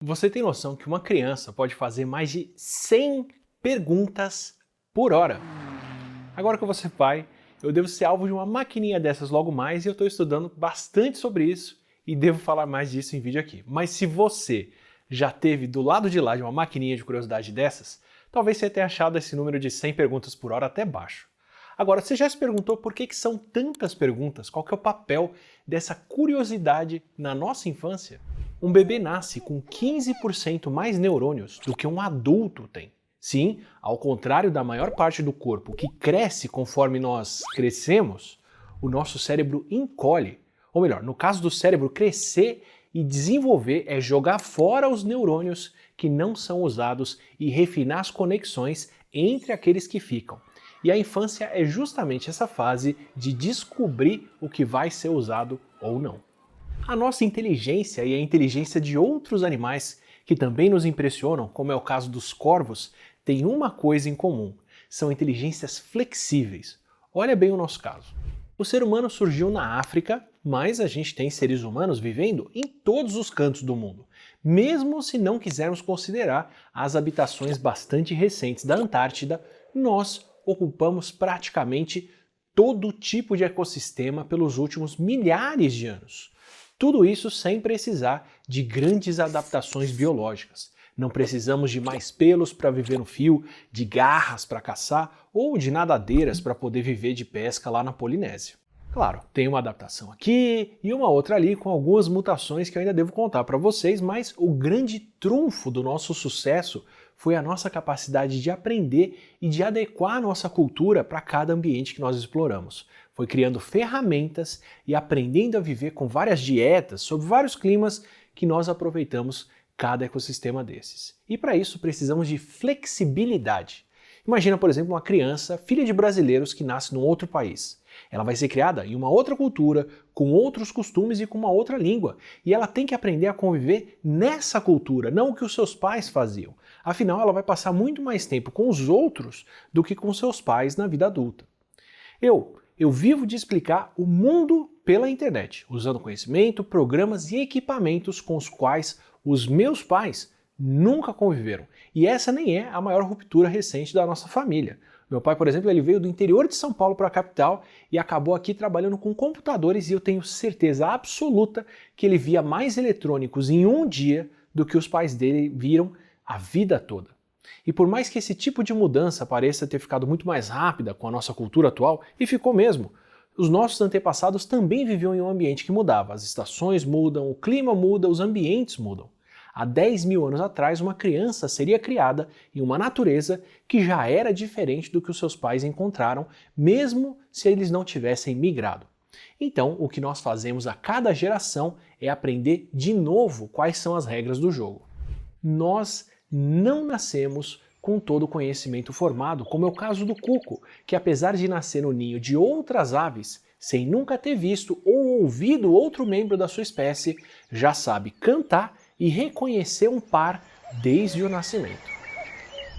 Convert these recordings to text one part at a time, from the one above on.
Você tem noção que uma criança pode fazer mais de 100 perguntas por hora? Agora que eu vou ser pai, eu devo ser alvo de uma maquininha dessas logo mais e eu estou estudando bastante sobre isso e devo falar mais disso em vídeo aqui. Mas se você já teve do lado de lá de uma maquininha de curiosidade dessas, talvez você tenha achado esse número de 100 perguntas por hora até baixo. Agora, você já se perguntou por que são tantas perguntas? Qual que é o papel dessa curiosidade na nossa infância? Um bebê nasce com 15% mais neurônios do que um adulto tem. Sim, ao contrário da maior parte do corpo que cresce conforme nós crescemos, o nosso cérebro encolhe. Ou melhor, no caso do cérebro crescer e desenvolver é jogar fora os neurônios que não são usados e refinar as conexões entre aqueles que ficam. E a infância é justamente essa fase de descobrir o que vai ser usado ou não. A nossa inteligência e a inteligência de outros animais que também nos impressionam, como é o caso dos corvos, têm uma coisa em comum: são inteligências flexíveis. Olha bem o nosso caso. O ser humano surgiu na África, mas a gente tem seres humanos vivendo em todos os cantos do mundo, mesmo se não quisermos considerar as habitações bastante recentes da Antártida. Nós ocupamos praticamente todo tipo de ecossistema pelos últimos milhares de anos. Tudo isso sem precisar de grandes adaptações biológicas. Não precisamos de mais pelos para viver no fio, de garras para caçar ou de nadadeiras para poder viver de pesca lá na Polinésia. Claro, tem uma adaptação aqui e uma outra ali com algumas mutações que eu ainda devo contar para vocês, mas o grande trunfo do nosso sucesso foi a nossa capacidade de aprender e de adequar a nossa cultura para cada ambiente que nós exploramos. Foi criando ferramentas e aprendendo a viver com várias dietas, sob vários climas, que nós aproveitamos cada ecossistema desses. E para isso precisamos de flexibilidade. Imagina, por exemplo, uma criança, filha de brasileiros, que nasce num outro país. Ela vai ser criada em uma outra cultura, com outros costumes e com uma outra língua. E ela tem que aprender a conviver nessa cultura, não o que os seus pais faziam. Afinal, ela vai passar muito mais tempo com os outros do que com seus pais na vida adulta. Eu vivo de explicar o mundo pela internet, usando conhecimento, programas e equipamentos com os quais os meus pais nunca conviveram. E essa nem é a maior ruptura recente da nossa família. Meu pai, por exemplo, ele veio do interior de São Paulo para a capital e acabou aqui trabalhando com computadores, e eu tenho certeza absoluta que ele via mais eletrônicos em um dia do que os pais dele viram a vida toda. E por mais que esse tipo de mudança pareça ter ficado muito mais rápida com a nossa cultura atual, e ficou mesmo, os nossos antepassados também viviam em um ambiente que mudava. As estações mudam, o clima muda, os ambientes mudam. Há 10 mil anos atrás, uma criança seria criada em uma natureza que já era diferente do que os seus pais encontraram, mesmo se eles não tivessem migrado. Então, o que nós fazemos a cada geração é aprender de novo quais são as regras do jogo. Nós não nascemos com todo o conhecimento formado, como é o caso do cuco, que apesar de nascer no ninho de outras aves, sem nunca ter visto ou ouvido outro membro da sua espécie, já sabe cantar e reconhecer um par desde o nascimento.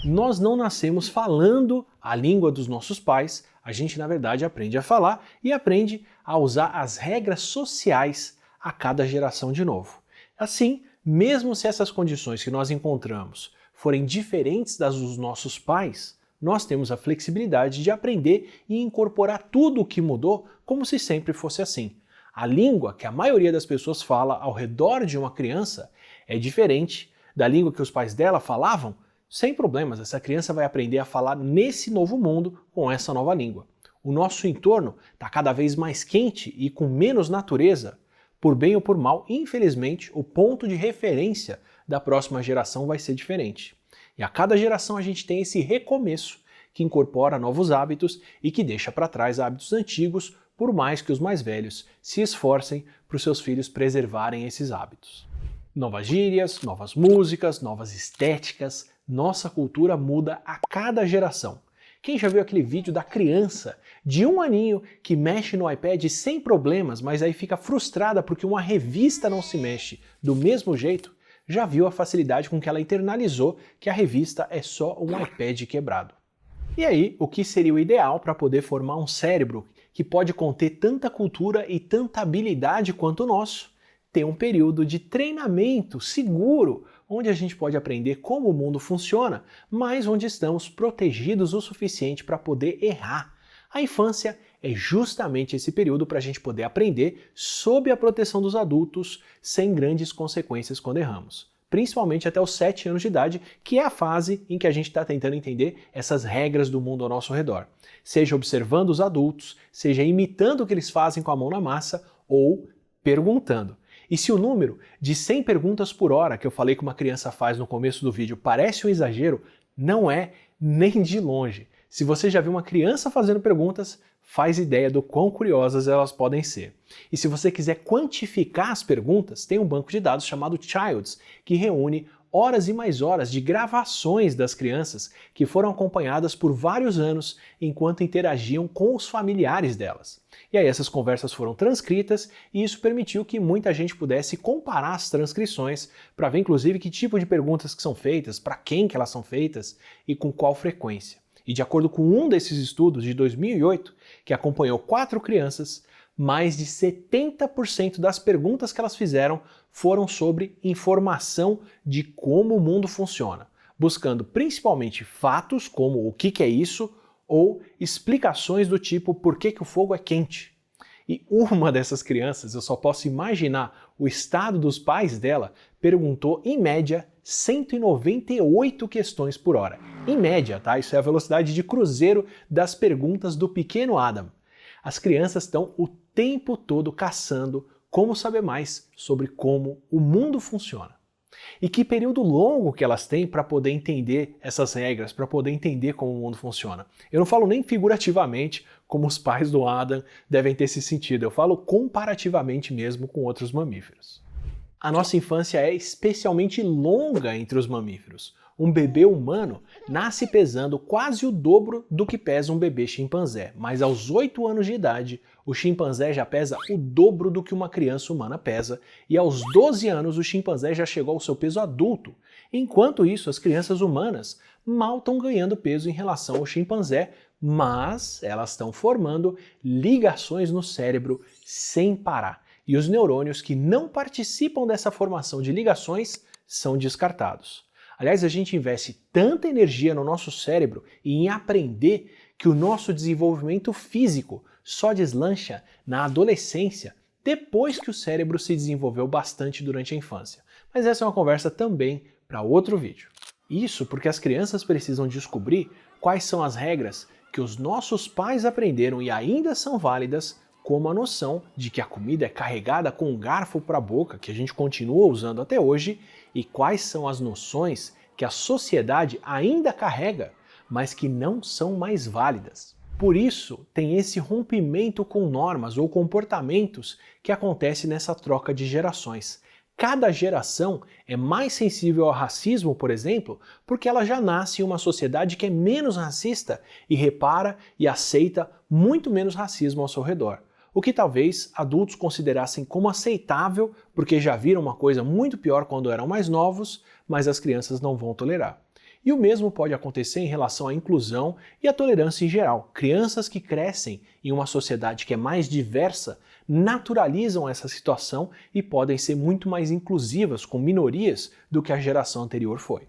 Nós não nascemos falando a língua dos nossos pais, a gente na verdade aprende a falar e aprende a usar as regras sociais a cada geração de novo. Assim, mesmo se essas condições que nós encontramos forem diferentes das dos nossos pais, nós temos a flexibilidade de aprender e incorporar tudo o que mudou como se sempre fosse assim. A língua que a maioria das pessoas fala ao redor de uma criança é diferente da língua que os pais dela falavam. Sem problemas, essa criança vai aprender a falar nesse novo mundo com essa nova língua. O nosso entorno está cada vez mais quente e com menos natureza. Por bem ou por mal, infelizmente, o ponto de referência da próxima geração vai ser diferente. E a cada geração a gente tem esse recomeço que incorpora novos hábitos e que deixa para trás hábitos antigos, por mais que os mais velhos se esforcem para os seus filhos preservarem esses hábitos. Novas gírias, novas músicas, novas estéticas, nossa cultura muda a cada geração. Quem já viu aquele vídeo da criança de 1 aninho que mexe no iPad sem problemas, mas aí fica frustrada porque uma revista não se mexe do mesmo jeito? Já viu a facilidade com que ela internalizou que a revista é só um iPad quebrado. E aí, o que seria o ideal para poder formar um cérebro que pode conter tanta cultura e tanta habilidade quanto o nosso? Ter um período de treinamento seguro, onde a gente pode aprender como o mundo funciona, mas onde estamos protegidos o suficiente para poder errar. A infância é justamente esse período para a gente poder aprender sob a proteção dos adultos, sem grandes consequências quando erramos. Principalmente até os 7 anos de idade, que é a fase em que a gente está tentando entender essas regras do mundo ao nosso redor. Seja observando os adultos, seja imitando o que eles fazem com a mão na massa ou perguntando. E se o número de 100 perguntas por hora que eu falei que uma criança faz no começo do vídeo parece um exagero, não é nem de longe. Se você já viu uma criança fazendo perguntas, faz ideia do quão curiosas elas podem ser. E se você quiser quantificar as perguntas, tem um banco de dados chamado Childs, que reúne horas e mais horas de gravações das crianças que foram acompanhadas por vários anos enquanto interagiam com os familiares delas. E aí essas conversas foram transcritas e isso permitiu que muita gente pudesse comparar as transcrições para ver inclusive que tipo de perguntas que são feitas, para quem que elas são feitas e com qual frequência. E de acordo com um desses estudos de 2008, que acompanhou 4 crianças, mais de 70% das perguntas que elas fizeram foram sobre informação de como o mundo funciona, buscando principalmente fatos como o que é isso ou explicações do tipo por que o fogo é quente. E uma dessas crianças, eu só posso imaginar o estado dos pais dela, perguntou em média 198 questões por hora. Em média, tá? Isso é a velocidade de cruzeiro das perguntas do pequeno Adam. As crianças estão o tempo todo caçando como saber mais sobre como o mundo funciona. E que período longo que elas têm para poder entender essas regras, para poder entender como o mundo funciona. Eu não falo nem figurativamente como os pais do Adam devem ter se sentido, eu falo comparativamente mesmo com outros mamíferos. A nossa infância é especialmente longa entre os mamíferos. Um bebê humano nasce pesando quase o dobro do que pesa um bebê chimpanzé, mas aos 8 anos de idade, o chimpanzé já pesa o dobro do que uma criança humana pesa, e aos 12 anos o chimpanzé já chegou ao seu peso adulto. Enquanto isso, as crianças humanas mal estão ganhando peso em relação ao chimpanzé, mas elas estão formando ligações no cérebro sem parar. E os neurônios que não participam dessa formação de ligações são descartados. Aliás, a gente investe tanta energia no nosso cérebro e em aprender que o nosso desenvolvimento físico só deslancha na adolescência, depois que o cérebro se desenvolveu bastante durante a infância. Mas essa é uma conversa também para outro vídeo. Isso porque as crianças precisam descobrir quais são as regras que os nossos pais aprenderam e ainda são válidas, como a noção de que a comida é carregada com um garfo para a boca, que a gente continua usando até hoje, e quais são as noções que a sociedade ainda carrega, mas que não são mais válidas. Por isso, tem esse rompimento com normas ou comportamentos que acontece nessa troca de gerações. Cada geração é mais sensível ao racismo, por exemplo, porque ela já nasce em uma sociedade que é menos racista e repara e aceita muito menos racismo ao seu redor. O que talvez adultos considerassem como aceitável, porque já viram uma coisa muito pior quando eram mais novos, mas as crianças não vão tolerar. E o mesmo pode acontecer em relação à inclusão e à tolerância em geral. Crianças que crescem em uma sociedade que é mais diversa naturalizam essa situação e podem ser muito mais inclusivas com minorias do que a geração anterior foi.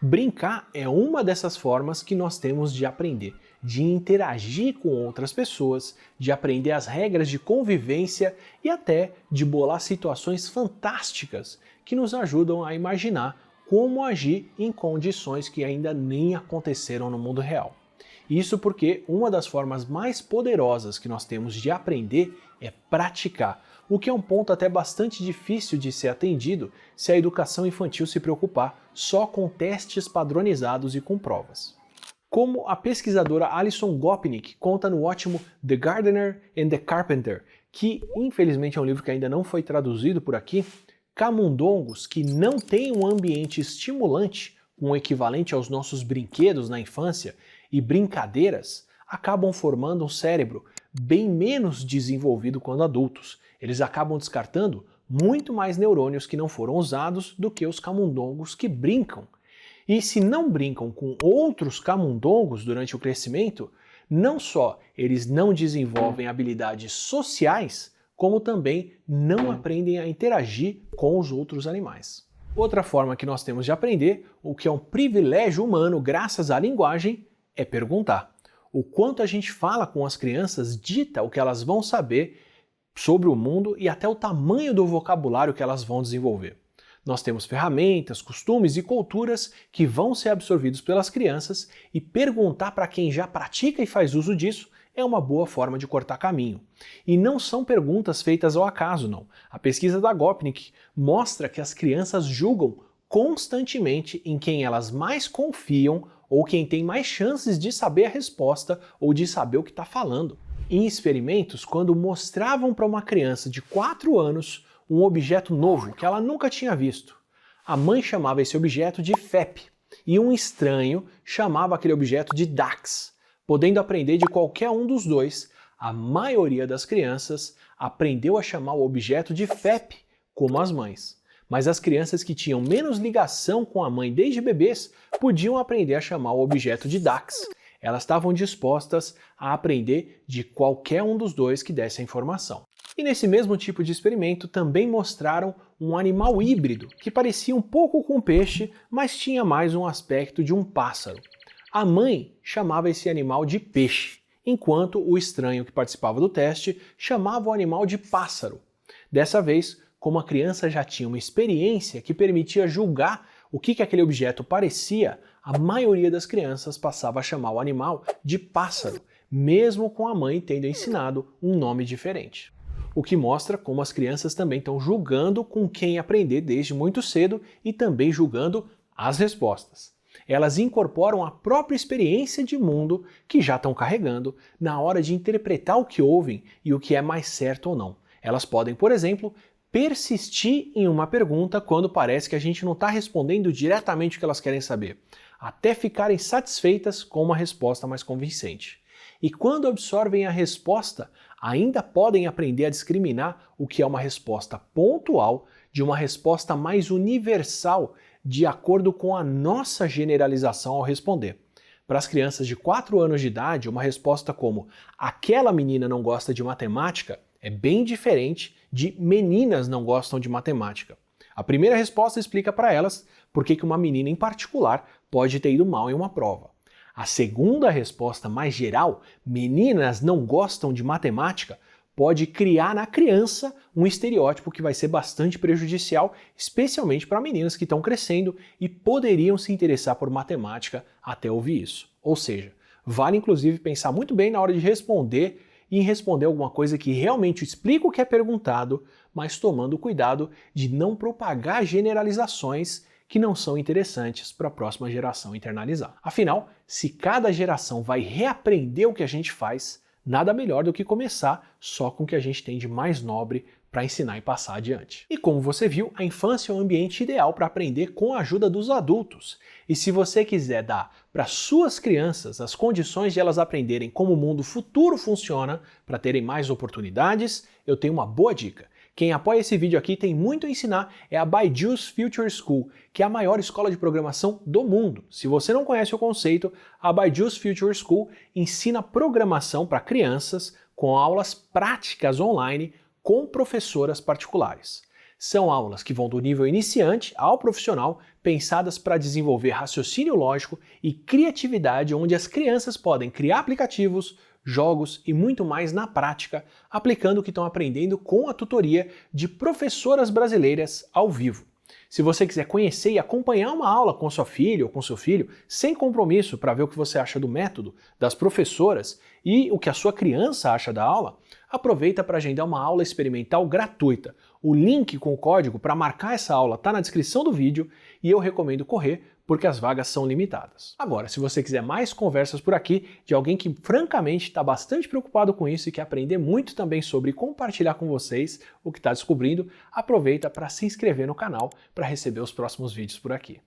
Brincar é uma dessas formas que nós temos de aprender, de interagir com outras pessoas, de aprender as regras de convivência e até de bolar situações fantásticas que nos ajudam a imaginar como agir em condições que ainda nem aconteceram no mundo real. Isso porque uma das formas mais poderosas que nós temos de aprender é praticar, o que é um ponto até bastante difícil de ser atendido se a educação infantil se preocupar só com testes padronizados e com provas. Como a pesquisadora Alison Gopnik conta no ótimo The Gardener and the Carpenter, que infelizmente é um livro que ainda não foi traduzido por aqui, camundongos que não têm um ambiente estimulante, um equivalente aos nossos brinquedos na infância e brincadeiras, acabam formando um cérebro bem menos desenvolvido quando adultos. Eles acabam descartando muito mais neurônios que não foram usados do que os camundongos que brincam. E se não brincam com outros camundongos durante o crescimento, não só eles não desenvolvem habilidades sociais, como também não aprendem a interagir com os outros animais. Outra forma que nós temos de aprender, o que é um privilégio humano graças à linguagem, é perguntar. O quanto a gente fala com as crianças dita o que elas vão saber sobre o mundo e até o tamanho do vocabulário que elas vão desenvolver. Nós temos ferramentas, costumes e culturas que vão ser absorvidos pelas crianças e perguntar para quem já pratica e faz uso disso é uma boa forma de cortar caminho. E não são perguntas feitas ao acaso, não. A pesquisa da Gopnik mostra que as crianças julgam constantemente em quem elas mais confiam ou quem tem mais chances de saber a resposta ou de saber o que está falando. Em experimentos, quando mostravam para uma criança de 4 anos um objeto novo que ela nunca tinha visto, a mãe chamava esse objeto de FEP e um estranho chamava aquele objeto de DAX. Podendo aprender de qualquer um dos dois, a maioria das crianças aprendeu a chamar o objeto de FEP, como as mães. Mas as crianças que tinham menos ligação com a mãe desde bebês podiam aprender a chamar o objeto de DAX. Elas estavam dispostas a aprender de qualquer um dos dois que desse a informação. E nesse mesmo tipo de experimento também mostraram um animal híbrido, que parecia um pouco com um peixe, mas tinha mais um aspecto de um pássaro. A mãe chamava esse animal de peixe, enquanto o estranho que participava do teste chamava o animal de pássaro. Dessa vez, como a criança já tinha uma experiência que permitia julgar o que aquele objeto parecia, a maioria das crianças passava a chamar o animal de pássaro, mesmo com a mãe tendo ensinado um nome diferente. O que mostra como as crianças também estão julgando com quem aprender desde muito cedo e também julgando as respostas. Elas incorporam a própria experiência de mundo que já estão carregando na hora de interpretar o que ouvem e o que é mais certo ou não. Elas podem, por exemplo, persistir em uma pergunta quando parece que a gente não está respondendo diretamente o que elas querem saber, até ficarem satisfeitas com uma resposta mais convincente. E quando absorvem a resposta, ainda podem aprender a discriminar o que é uma resposta pontual de uma resposta mais universal de acordo com a nossa generalização ao responder. Para as crianças de 4 anos de idade, uma resposta como aquela menina não gosta de matemática é bem diferente de meninas não gostam de matemática. A primeira resposta explica para elas por que uma menina em particular pode ter ido mal em uma prova. A segunda resposta mais geral, meninas não gostam de matemática, pode criar na criança um estereótipo que vai ser bastante prejudicial, especialmente para meninas que estão crescendo e poderiam se interessar por matemática até ouvir isso. Ou seja, vale inclusive pensar muito bem na hora de responder e em responder alguma coisa que realmente explica o que é perguntado, mas tomando cuidado de não propagar generalizações que não são interessantes para a próxima geração internalizar. Afinal, se cada geração vai reaprender o que a gente faz, nada melhor do que começar só com o que a gente tem de mais nobre para ensinar e passar adiante. E como você viu, a infância é um ambiente ideal para aprender com a ajuda dos adultos. E se você quiser dar para suas crianças as condições de elas aprenderem como o mundo futuro funciona, para terem mais oportunidades, eu tenho uma boa dica. Quem apoia esse vídeo aqui tem muito a ensinar, é a Byju's Future School, que é a maior escola de programação do mundo. Se você não conhece o conceito, a Byju's Future School ensina programação para crianças com aulas práticas online com professoras particulares. São aulas que vão do nível iniciante ao profissional, pensadas para desenvolver raciocínio lógico e criatividade, onde as crianças podem criar aplicativos, jogos e muito mais na prática, aplicando o que estão aprendendo com a tutoria de professoras brasileiras ao vivo. Se você quiser conhecer e acompanhar uma aula com sua filha ou com seu filho, sem compromisso, para ver o que você acha do método, das professoras e o que a sua criança acha da aula, aproveita para agendar uma aula experimental gratuita. O link com o código para marcar essa aula está na descrição do vídeo e eu recomendo correr porque as vagas são limitadas. Agora, se você quiser mais conversas por aqui de alguém que francamente está bastante preocupado com isso e quer aprender muito também sobre compartilhar com vocês o que está descobrindo, aproveita para se inscrever no canal para receber os próximos vídeos por aqui.